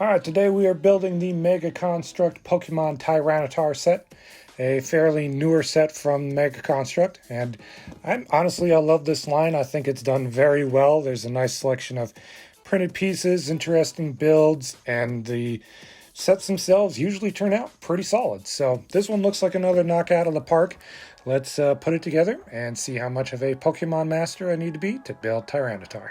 Alright, today we are building the Mega Construx Pokemon Tyranitar set, a fairly newer set from Mega Construx, and I love this line. I think it's done very well. There's a nice selection of printed pieces, interesting builds, and the sets themselves usually turn out pretty solid. So this one looks like another knockout of the park. Let's put it together and see how much of a Pokemon master I need to be to build Tyranitar.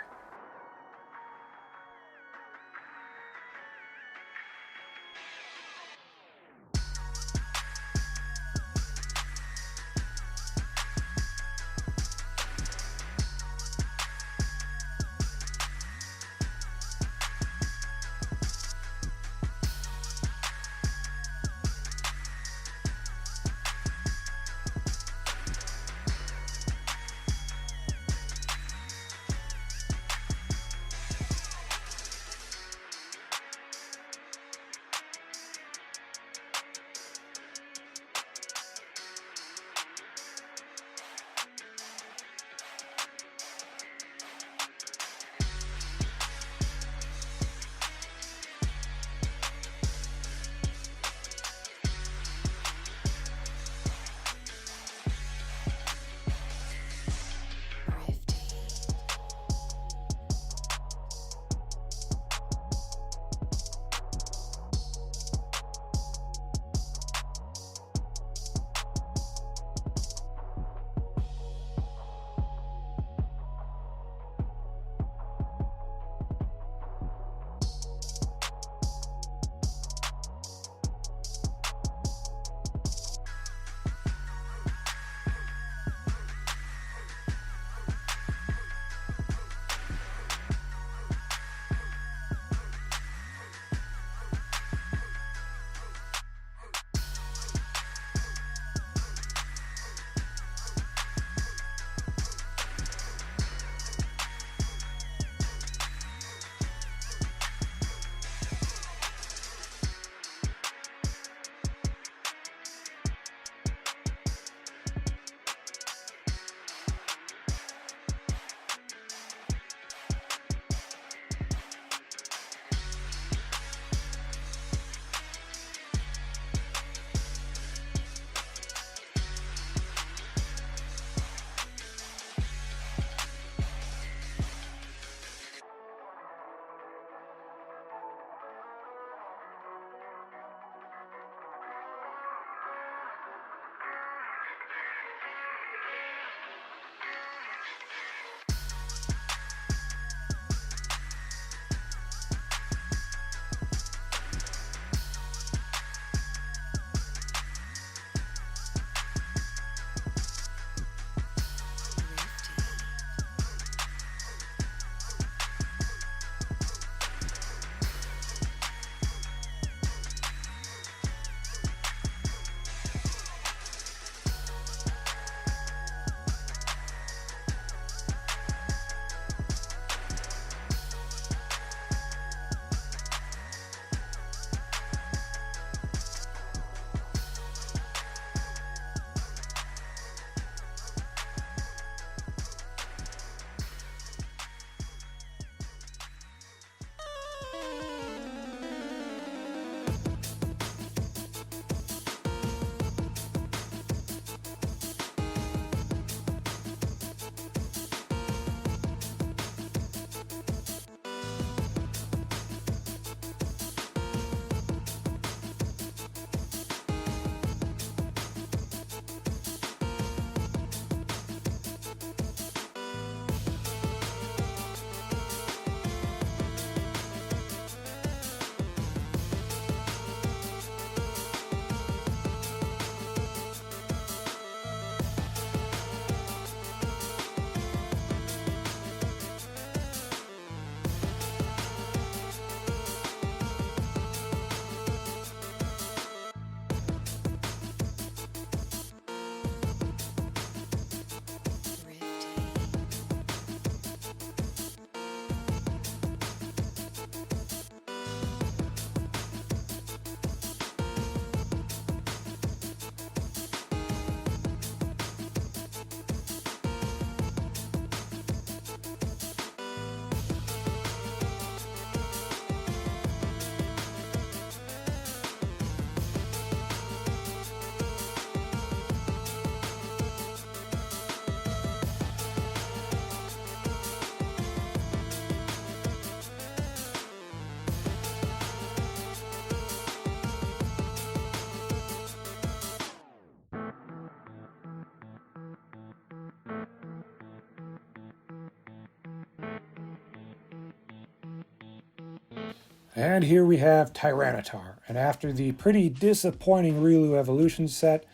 And here we have Tyranitar. And after the pretty disappointing Riolu evolution set,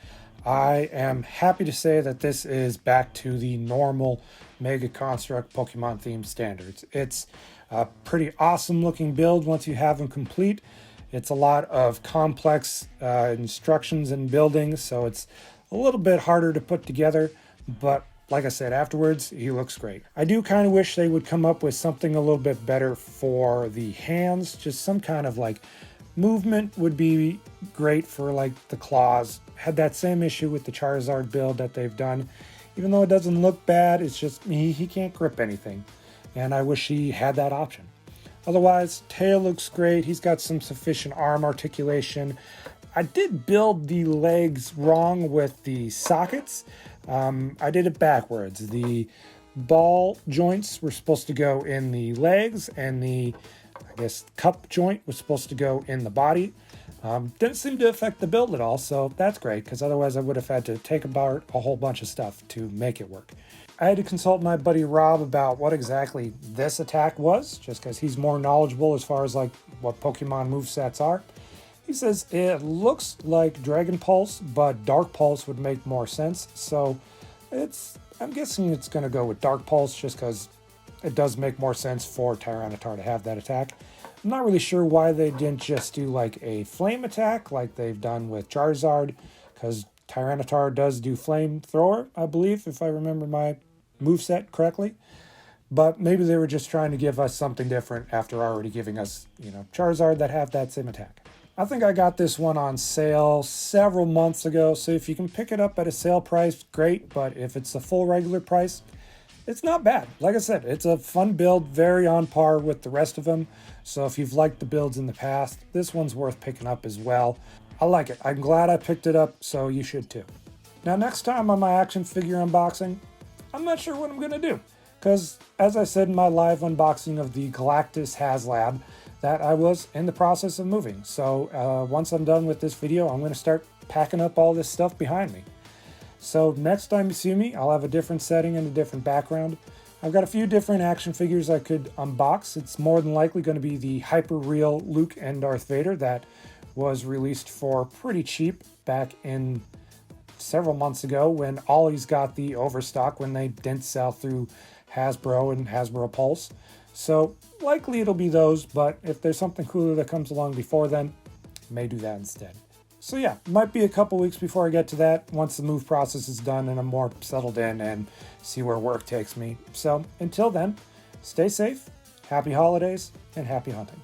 I am happy to say that this is back to the normal Mega Construx Pokemon theme standards. It's a pretty awesome looking build once you have them complete. It's a lot of complex instructions and buildings, so it's a little bit harder to put together, but like I said, afterwards, he looks great. I do kind of wish they would come up with something a little bit better for the hands. Just some kind of like movement would be great for like the claws. Had that same issue with the Charizard build that they've done. Even though it doesn't look bad, it's just he can't grip anything. And I wish he had that option. Otherwise, tail looks great. He's got some sufficient arm articulation. I did build the legs wrong with the sockets. I did it backwards. The ball joints were supposed to go in the legs, and the, I guess, cup joint was supposed to go in the body. Didn't seem to affect the build at all, so that's great, because otherwise I would have had to take apart a whole bunch of stuff to make it work. I had to consult my buddy Rob about what exactly this attack was, just because he's more knowledgeable as far as like what Pokemon movesets are. He says it looks like Dragon Pulse, but Dark Pulse would make more sense. So I'm guessing it's going to go with Dark Pulse just because it does make more sense for Tyranitar to have that attack. I'm not really sure why they didn't just do like a flame attack like they've done with Charizard, because Tyranitar does do Flamethrower, I believe, if I remember my moveset correctly. But maybe they were just trying to give us something different after already giving us, Charizard that have that same attack. I think I got this one on sale several months ago, so if you can pick it up at a sale price, great, but if it's the full regular price, it's not bad. Like I said, it's a fun build, very on par with the rest of them, so if you've liked the builds in the past, this one's worth picking up as well. I like it. I'm glad I picked it up, so you should too. Now, next time on my action figure unboxing, I'm not sure what I'm going to do, because as I said in my live unboxing of the Galactus HasLab, that I was in the process of moving. So once I'm done with this video, I'm going to start packing up all this stuff behind me. So next time you see me, I'll have a different setting and a different background. I've got a few different action figures I could unbox. It's more than likely going to be the Hyper Real Luke and Darth Vader that was released for pretty cheap back in several months ago when Ollie's got the overstock when they didn't sell through Hasbro and Hasbro Pulse. So likely it'll be those, but if there's something cooler that comes along before then, may do that instead. So yeah, might be a couple weeks before I get to that once the move process is done and I'm more settled in and see where work takes me. So until then, stay safe, happy holidays, and happy hunting.